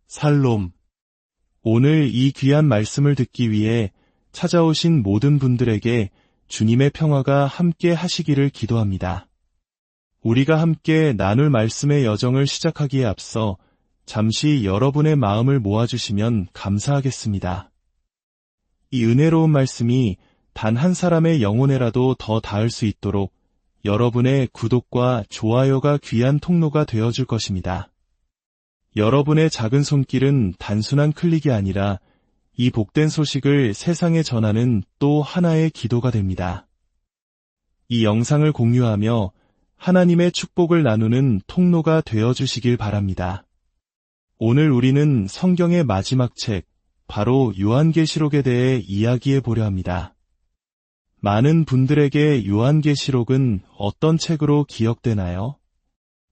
살롬. 오늘 이 귀한 말씀을 듣기 위해 찾아오신 모든 분들에게 주님의 평화가 함께 하시기를 기도합니다. 우리가 함께 나눌 말씀의 여정을 시작하기에 앞서 잠시 여러분의 마음을 모아주시면 감사하겠습니다. 이 은혜로운 말씀이 단 한 사람의 영혼에라도 더 닿을 수 있도록 여러분의 구독과 좋아요가 귀한 통로가 되어줄 것입니다. 여러분의 작은 손길은 단순한 클릭이 아니라 이 복된 소식을 세상에 전하는 또 하나의 기도가 됩니다. 이 영상을 공유하며 하나님의 축복을 나누는 통로가 되어주시길 바랍니다. 오늘 우리는 성경의 마지막 책, 바로 요한계시록에 대해 이야기해 보려 합니다. 많은 분들에게 요한계시록은 어떤 책으로 기억되나요?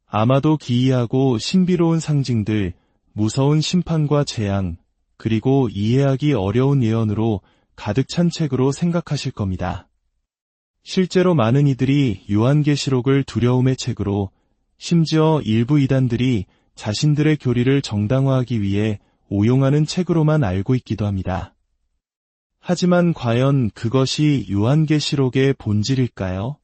아마도 기이하고 신비로운 상징들, 무서운 심판과 재앙, 그리고 이해하기 어려운 예언으로 가득 찬 책으로 생각하실 겁니다. 실제로 많은 이들이 요한계시록을 두려움의 책으로, 심지어 일부 이단들이 자신들의 교리를 정당화하기 위해 오용하는 책으로만 알고 있기도 합니다. 하지만 과연 그것이 요한계시록의 본질일까요?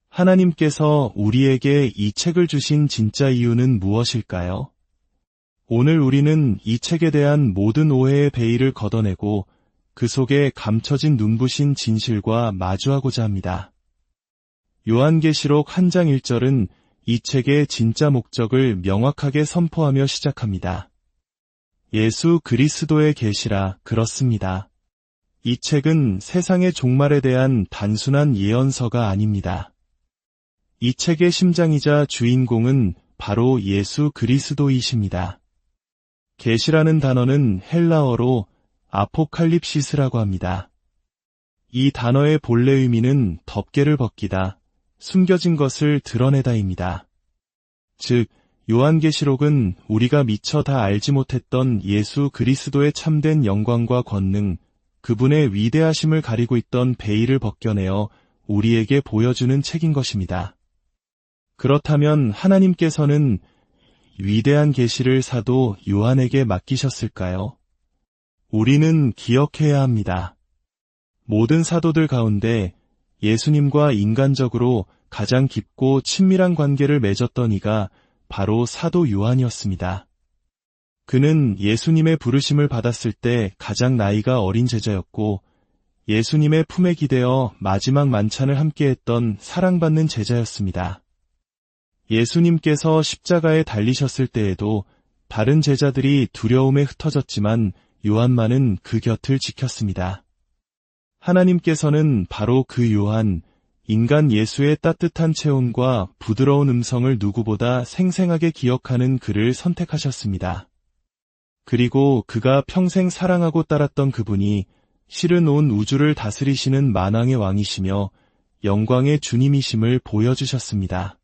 하나님께서 우리에게 이 책을 주신 진짜 이유는 무엇일까요? 오늘 우리는 이 책에 대한 모든 오해의 베일을 걷어내고 그 속에 감춰진 눈부신 진실과 마주하고자 합니다. 요한계시록 1장 1절은 이 책의 진짜 목적을 명확하게 선포하며 시작합니다. 예수 그리스도의 계시라 그렇습니다. 이 책은 세상의 종말에 대한 단순한 예언서가 아닙니다. 이 책의 심장이자 주인공은 바로 예수 그리스도이십니다. 계시라는 단어는 헬라어로 아포칼립시스라고 합니다. 이 단어의 본래 의미는 덮개를 벗기다, 숨겨진 것을 드러내다입니다. 즉, 요한계시록은 우리가 미처 다 알지 못했던 예수 그리스도의 참된 영광과 권능, 그분의 위대하심을 가리고 있던 베일을 벗겨내어 우리에게 보여주는 책인 것입니다. 그렇다면 하나님께서는 위대한 계시를 사도 요한에게 맡기셨을까요? 우리는 기억해야 합니다. 모든 사도들 가운데 예수님과 인간적으로 가장 깊고 친밀한 관계를 맺었던 이가 바로 사도 요한이었습니다. 그는 예수님의 부르심을 받았을 때 가장 나이가 어린 제자였고 예수님의 품에 기대어 마지막 만찬을 함께했던 사랑받는 제자였습니다. 예수님께서 십자가에 달리셨을 때에도 다른 제자들이 두려움에 흩어졌지만 요한만은 그 곁을 지켰습니다. 하나님께서는 바로 그 요한, 인간 예수의 따뜻한 체온과 부드러운 음성을 누구보다 생생하게 기억하는 그를 선택하셨습니다. 그리고 그가 평생 사랑하고 따랐던 그분이 실은 온 우주를 다스리시는 만왕의 왕이시며 영광의 주님이심을 보여주셨습니다.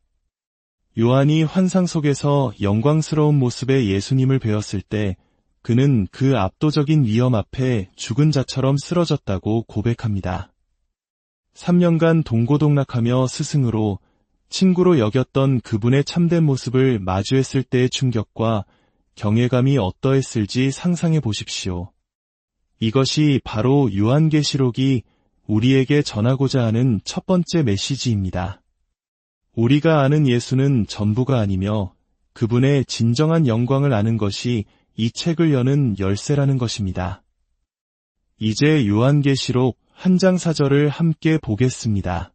요한이 환상 속에서 영광스러운 모습의 예수님을 배웠을 때 그는 그 압도적인 위엄 앞에 죽은 자처럼 쓰러졌다고 고백합니다. 3년간 동고동락하며 스승으로, 친구로 여겼던 그분의 참된 모습을 마주했을 때의 충격과 경외감이 어떠했을지 상상해 보십시오. 이것이 바로 요한계시록이 우리에게 전하고자 하는 첫 번째 메시지입니다. 우리가 아는 예수는 전부가 아니며 그분의 진정한 영광을 아는 것이 이 책을 여는 열쇠라는 것입니다. 이제 요한계시록 1장 4절을 함께 보겠습니다.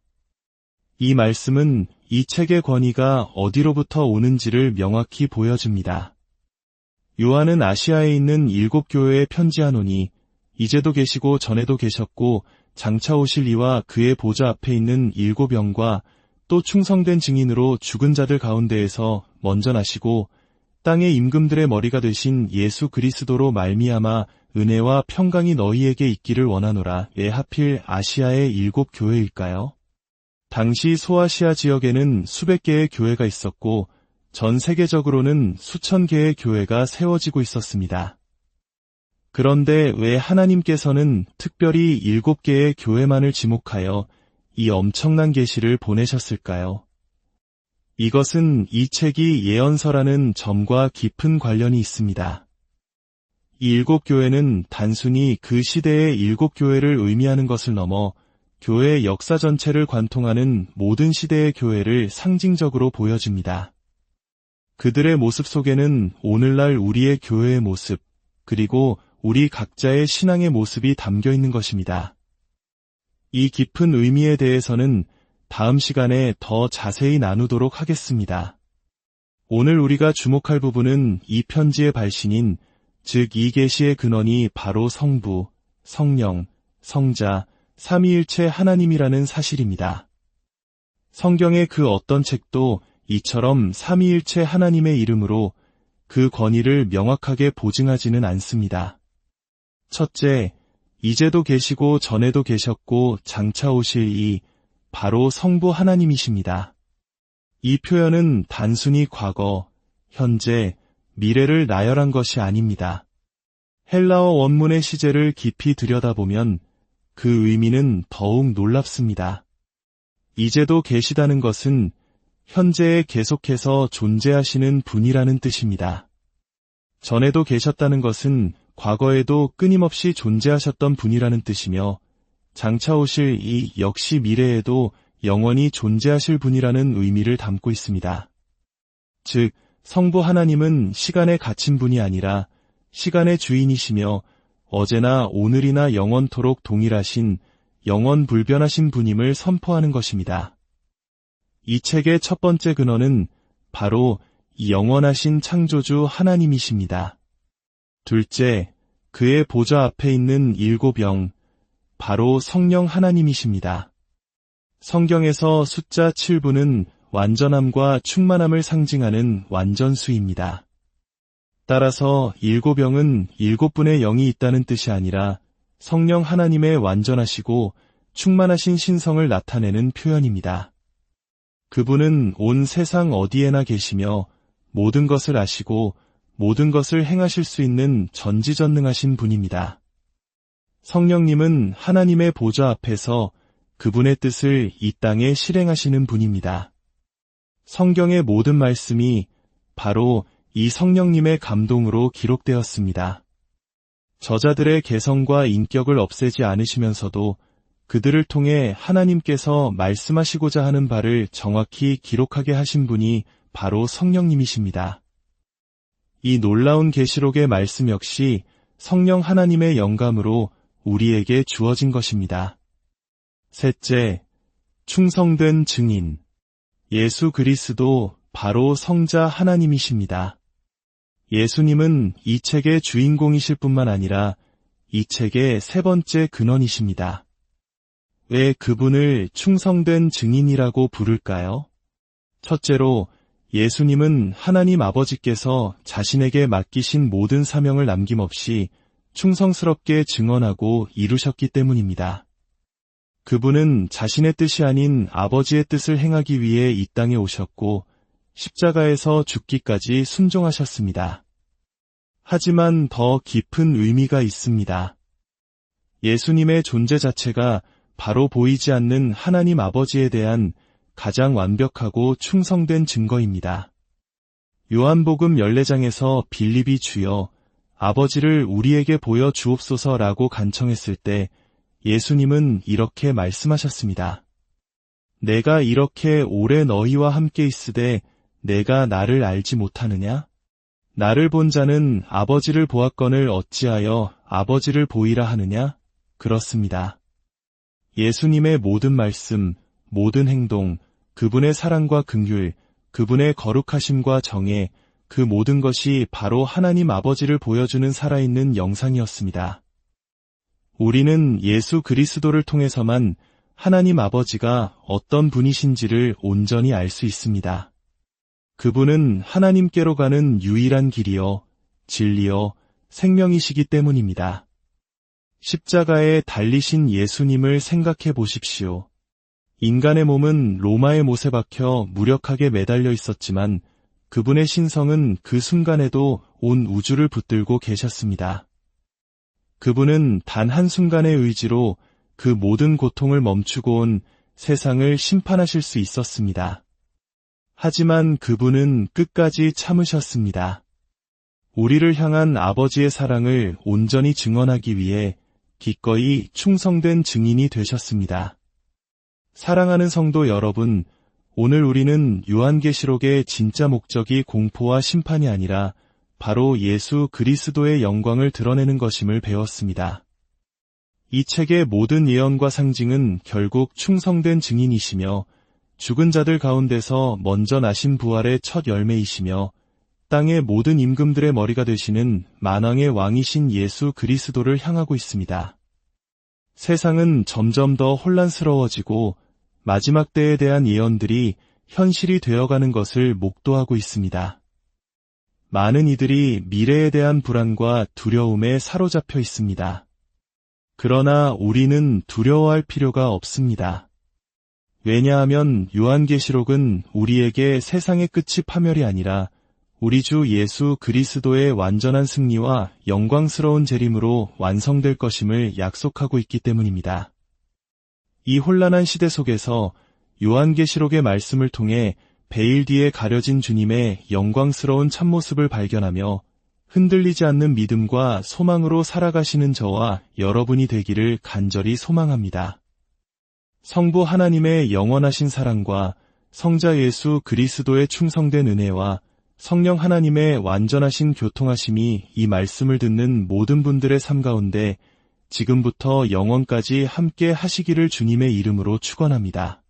이 말씀은 이 책의 권위가 어디로부터 오는지를 명확히 보여줍니다. 요한은 아시아에 있는 7교회에 편지하노니 이제도 계시고 전에도 계셨고 장차 오실 이와 그의 보좌 앞에 있는 7영과 또 충성된 증인으로 죽은 자들 가운데에서 먼저 나시고 땅의 임금들의 머리가 되신 예수 그리스도로 말미암아 은혜와 평강이 너희에게 있기를 원하노라. 왜 하필 아시아의 7교회일까요? 당시 소아시아 지역에는 수백 개의 교회가 있었고 전 세계적으로는 수천 개의 교회가 세워지고 있었습니다. 그런데 왜 하나님께서는 특별히 7개의 교회만을 지목하여 이 엄청난 계시를 보내셨을까요? 이것은 이 책이 예언서라는 점과 깊은 관련이 있습니다. 이 일곱 교회는 단순히 그 시대의 일곱 교회를 의미하는 것을 넘어 교회의 역사 전체를 관통하는 모든 시대의 교회를 상징적으로 보여줍니다. 그들의 모습 속에는 오늘날 우리의 교회의 모습, 그리고 우리 각자의 신앙의 모습이 담겨 있는 것입니다. 이 깊은 의미에 대해서는 다음 시간에 더 자세히 나누도록 하겠습니다. 오늘 우리가 주목할 부분은 이 편지의 발신인, 즉 이 계시의 근원이 바로 성부, 성령, 성자, 삼위일체 하나님이라는 사실입니다. 성경의 그 어떤 책도 이처럼 삼위일체 하나님의 이름으로 그 권위를 명확하게 보증하지는 않습니다. 첫째, 이제도 계시고 전에도 계셨고 장차 오실 이 바로 성부 하나님이십니다. 이 표현은 단순히 과거, 현재, 미래를 나열한 것이 아닙니다. 헬라어 원문의 시제를 깊이 들여다보면 그 의미는 더욱 놀랍습니다. 이제도 계시다는 것은 현재에 계속해서 존재하시는 분이라는 뜻입니다. 전에도 계셨다는 것은 과거에도 끊임없이 존재하셨던 분이라는 뜻이며 장차 오실 이 역시 미래에도 영원히 존재하실 분이라는 의미를 담고 있습니다. 즉, 성부 하나님은 시간에 갇힌 분이 아니라 시간의 주인이시며 어제나 오늘이나 영원토록 동일하신 영원 불변하신 분임을 선포하는 것입니다. 이 책의 첫 번째 근원은 바로 이 영원하신 창조주 하나님이십니다. 둘째, 그의 보좌 앞에 있는 일곱 영, 바로 성령 하나님이십니다. 성경에서 숫자 7부는 완전함과 충만함을 상징하는 완전수입니다. 따라서 일곱 영은 일곱 분의 영이 있다는 뜻이 아니라 성령 하나님의 완전하시고 충만하신 신성을 나타내는 표현입니다. 그분은 온 세상 어디에나 계시며 모든 것을 아시고 모든 것을 행하실 수 있는 전지전능하신 분입니다. 성령님은 하나님의 보좌 앞에서 그분의 뜻을 이 땅에 실행하시는 분입니다. 성경의 모든 말씀이 바로 이 성령님의 감동으로 기록되었습니다. 저자들의 개성과 인격을 없애지 않으시면서도 그들을 통해 하나님께서 말씀하시고자 하는 바를 정확히 기록하게 하신 분이 바로 성령님이십니다. 이 놀라운 계시록의 말씀 역시 성령 하나님의 영감으로 우리에게 주어진 것입니다. 셋째, 충성된 증인. 예수 그리스도 바로 성자 하나님이십니다. 예수님은 이 책의 주인공이실 뿐만 아니라 이 책의 세 번째 근원이십니다. 왜 그분을 충성된 증인이라고 부를까요? 첫째로, 예수님은 하나님 아버지께서 자신에게 맡기신 모든 사명을 남김없이 충성스럽게 증언하고 이루셨기 때문입니다. 그분은 자신의 뜻이 아닌 아버지의 뜻을 행하기 위해 이 땅에 오셨고 십자가에서 죽기까지 순종하셨습니다. 하지만 더 깊은 의미가 있습니다. 예수님의 존재 자체가 바로 보이지 않는 하나님 아버지에 대한 가장 완벽하고 충성된 증거입니다. 요한복음 14장에서 빌립이 주여 아버지를 우리에게 보여 주옵소서라고 간청했을 때 예수님은 이렇게 말씀하셨습니다. 내가 이렇게 오래 너희와 함께 있으되 내가 나를 알지 못하느냐? 나를 본 자는 아버지를 보았거늘 어찌하여 아버지를 보이라 하느냐? 그렇습니다. 예수님의 모든 말씀, 모든 행동, 그분의 사랑과 긍휼, 그분의 거룩하심과 정애, 그 모든 것이 바로 하나님 아버지를 보여주는 살아있는 영상이었습니다. 우리는 예수 그리스도를 통해서만 하나님 아버지가 어떤 분이신지를 온전히 알 수 있습니다. 그분은 하나님께로 가는 유일한 길이요, 진리요, 생명이시기 때문입니다. 십자가에 달리신 예수님을 생각해 보십시오. 인간의 몸은 로마의 못에 박혀 무력하게 매달려 있었지만 그분의 신성은 그 순간에도 온 우주를 붙들고 계셨습니다. 그분은 단 한순간의 의지로 그 모든 고통을 멈추고 온 세상을 심판하실 수 있었습니다. 하지만 그분은 끝까지 참으셨습니다. 우리를 향한 아버지의 사랑을 온전히 증언하기 위해 기꺼이 충성된 증인이 되셨습니다. 사랑하는 성도 여러분, 오늘 우리는 요한계시록의 진짜 목적이 공포와 심판이 아니라 바로 예수 그리스도의 영광을 드러내는 것임을 배웠습니다. 이 책의 모든 예언과 상징은 결국 충성된 증인이시며 죽은 자들 가운데서 먼저 나신 부활의 첫 열매이시며 땅의 모든 임금들의 머리가 되시는 만왕의 왕이신 예수 그리스도를 향하고 있습니다. 세상은 점점 더 혼란스러워지고 마지막 때에 대한 예언들이 현실이 되어가는 것을 목도하고 있습니다. 많은 이들이 미래에 대한 불안과 두려움에 사로잡혀 있습니다. 그러나 우리는 두려워할 필요가 없습니다. 왜냐하면 요한계시록은 우리에게 세상의 끝이 파멸이 아니라 우리 주 예수 그리스도의 완전한 승리와 영광스러운 재림으로 완성될 것임을 약속하고 있기 때문입니다. 이 혼란한 시대 속에서 요한계시록의 말씀을 통해 베일 뒤에 가려진 주님의 영광스러운 참모습을 발견하며 흔들리지 않는 믿음과 소망으로 살아가시는 저와 여러분이 되기를 간절히 소망합니다. 성부 하나님의 영원하신 사랑과 성자 예수 그리스도의 충성된 은혜와 성령 하나님의 완전하신 교통하심이 이 말씀을 듣는 모든 분들의 삶 가운데 지금부터 영원까지 함께 하시기를 주님의 이름으로 축원합니다.